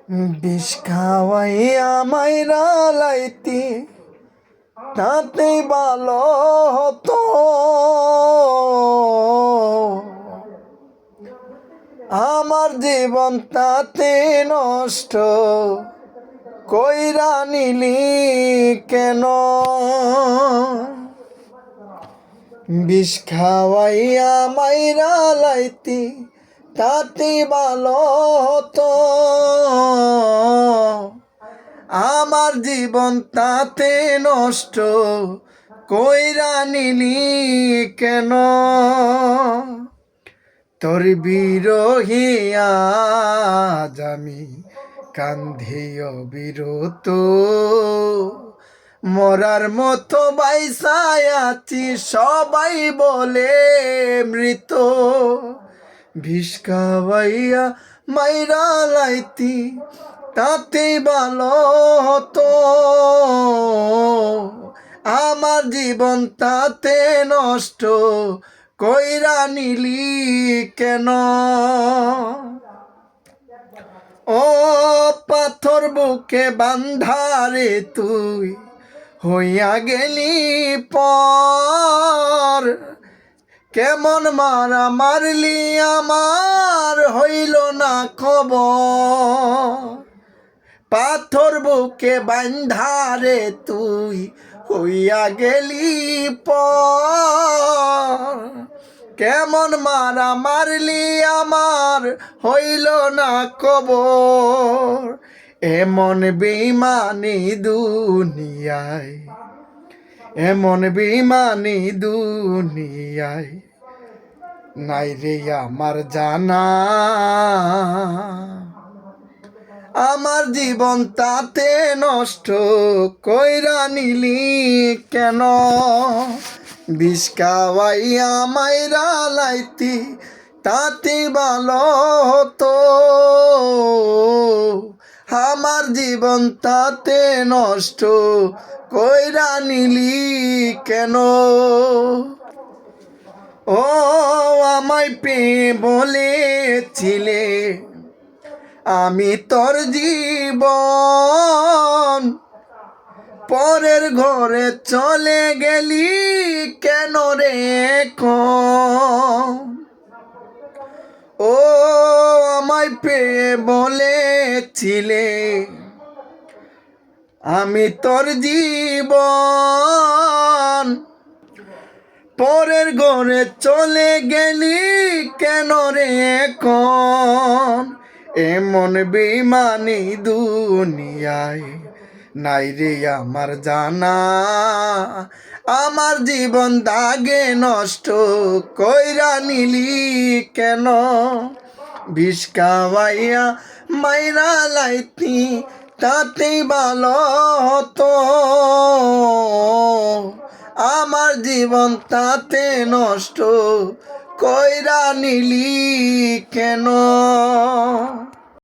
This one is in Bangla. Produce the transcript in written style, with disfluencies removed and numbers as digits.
বিষ খাওয়াইয়া মাইরা লাইতি তাতে ভালো হতো। আমার জীবন তাতে নষ্ট কইরা নিলি কেন? বিষ খাওয়াইয়া মাইরা লাইতি তাতে ভালো হতো। আমার জীবন তাতে নষ্ট কইরা নিলি কেন? তোর বিরহে আজ আমি কান্ধে অবিরত, মরার মতো বাইসায় আছি সবাই বলে মৃত। বিষ খাওয়াইয়া মাইরা লাইতি তাতে ভালো হতো। আমার জীবন তাতে নষ্ট কইরা নিলি কেন? ও পাথর বুকে বান্ধারে তুই হইয়া গেলি পর, কেমন মারা মারলি আমার হইল না খবর। পাথর বুকে বান্ধারে তুই হইয়া গেলি পর, কেমন মারা মারলি আমার হইল না খবর। এমন বেঈমানি দুনিয়ায়, এমন বেঈমানি দুনিয়ায় নাই রে আমার জানা। আমার জীবন তাতে নষ্ট কইরা নিলি কেন? বিষ খাওয়াইয়া মাইরা লাইতি তাতে ভালো হতো। আমার জীবন তাতে নষ্ট কইরা নিলি কেন? ও আমায় পেয়ে বলেছিলে আমি তোর জীবন, পরের ঘরে চলে গেলি কেন রে এখন? ও আমায় পেয়ে বলেছিলে আমি তোর জীবন, পরের ঘরে চলে গেলি কেন রে এখন? এমন বেঈমানি দুনিয়ায় নাই রে আমার জানা। আমার জীবন দাগে নষ্ট কইরা নিলি কেন? বিষ খাওয়াইয়া মাইরা লাইতি তাতেই ভালো হতো। আমার জীবন তাতে নষ্ট কইরা নিলি কেন?